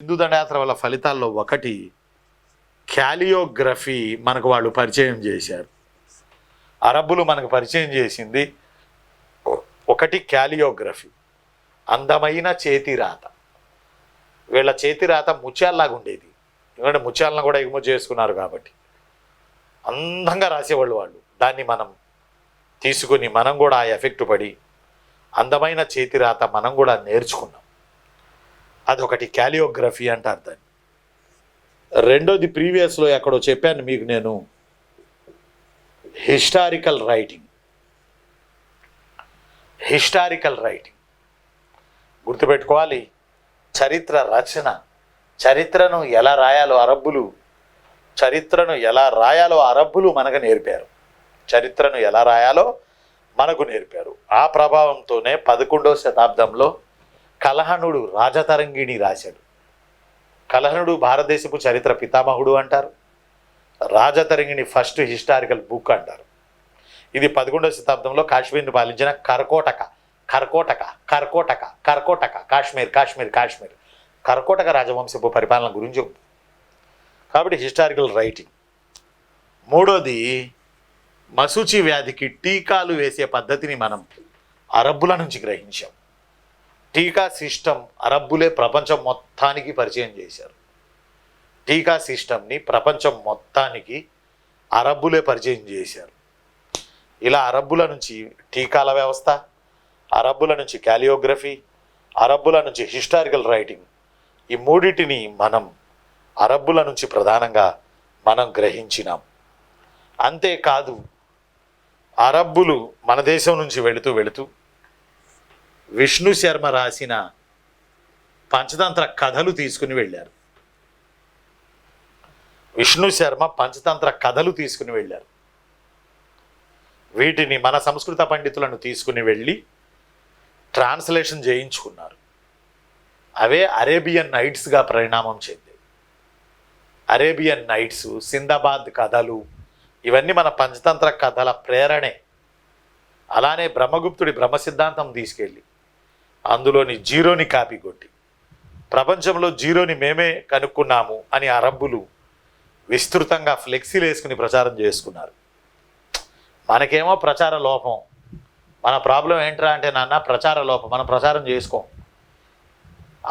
హిందూ దండయాత్ర వల్ల ఫలితాల్లో ఒకటి క్యాలియోగ్రఫీ మనకు వాళ్ళు పరిచయం చేశారు. అరబ్బులు మనకు పరిచయం చేసింది ఒకటి క్యాలియోగ్రఫీ, అందమైన చేతిరాత. వీళ్ళ చేతిరాత ముత్యాల్లాగా ఉండేది. ఎందుకంటే ముత్యాలను కూడా ఎగుమతి చేసుకున్నారు కాబట్టి అందంగా రాసేవాళ్ళు వాళ్ళు. దాన్ని మనం తీసుకుని మనం కూడా ఆ ఎఫెక్ట్ పడి అందమైన చేతిరాత మనం కూడా నేర్చుకున్నాం. అదొకటి క్యాలియోగ్రఫీ అంటారు దాన్ని. రెండోది ప్రీవియస్లో ఎక్కడో చెప్పాను మీకు నేను, హిస్టారికల్ రైటింగ్. హిస్టారికల్ రైటింగ్ గుర్తుపెట్టుకోవాలి. చరిత్ర రచన, చరిత్రను ఎలా రాయాలో అరబ్బులు మనకు నేర్పారు. చరిత్రను ఎలా రాయాలో మనకు నేర్పారు. ఆ ప్రభావంతోనే 11వ శతాబ్దంలో కలహనుడు రాజతరంగిణి రాశాడు. కలహనుడు భారతదేశపు చరిత్ర పితామహుడు అంటారు. రాజతరంగిణి ఫస్ట్ హిస్టారికల్ బుక్ అంటారు. ఇది 11వ శతాబ్దంలో కాశ్మీర్ని పాలించిన కర్కోటక రాజవంశపు పరిపాలన గురించి. కాబట్టి హిస్టారికల్ రైటింగ్. మూడోది మసూచి వ్యాధికి టీకాలు వేసే పద్ధతిని మనం అరబ్బుల నుంచి గ్రహించాం. టీకా సిస్టమ్ అరబ్బులే ప్రపంచం మొత్తానికి పరిచయం చేశారు. టీకా సిస్టమ్ని ప్రపంచం మొత్తానికి అరబ్బులే పరిచయం చేశారు. ఇలా అరబ్బుల నుంచి టీకాల వ్యవస్థ, అరబ్బుల నుంచి క్యాలియోగ్రఫీ, అరబ్బుల నుంచి హిస్టారికల్ రైటింగ్, ఈ మూడింటిని మనం అరబ్బుల నుంచి ప్రధానంగా మనం గ్రహించినాం. అంతేకాదు అరబ్బులు మన దేశం నుంచి వెళుతూ విష్ణు శర్మ రాసిన పంచతంత్ర కథలు తీసుకుని వెళ్ళారు. విష్ణు శర్మ పంచతంత్ర కథలు తీసుకుని వెళ్ళారు. వీటిని మన సంస్కృత పండితులను తీసుకుని వెళ్ళి ట్రాన్స్లేషన్ చేయించుకున్నారు. అవే అరేబియన్ నైట్స్గా పరిణామం చెందాయి. అరేబియన్ నైట్స్, సిందాబాద్ కథలు, ఇవన్నీ మన పంచతంత్ర కథల ప్రేరణే. అలానే బ్రహ్మగుప్తుడి బ్రహ్మ సిద్ధాంతం తీసుకెళ్ళి అందులోని జీరోని కాపీ కొట్టి ప్రపంచంలో జీరోని మేమే కనుక్కున్నాము అని అరబ్బులు విస్తృతంగా ఫ్లెక్సీలు వేసుకుని ప్రచారం చేసుకున్నారు. మనకేమో ప్రచార లోపం. మన ప్రాబ్లం ఏంట్రా అంటే, నాన్న ప్రచార లోపం, మనం ప్రచారం చేసుకోం.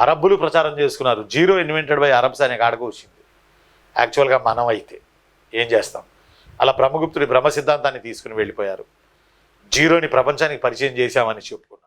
అరబ్బులు ప్రచారం చేసుకున్నారు. జీరో ఇన్వెంటెడ్ బై అరబ్స్ అనే కాడకు వచ్చింది. యాక్చువల్గా మనం అయితే ఏం చేస్తాం? అలా బ్రహ్మగుప్తుడి బ్రహ్మ సిద్ధాంతాన్ని తీసుకుని వెళ్ళిపోయారు. జీరోని ప్రపంచానికి పరిచయం చేశామని చెప్పుకున్నారు.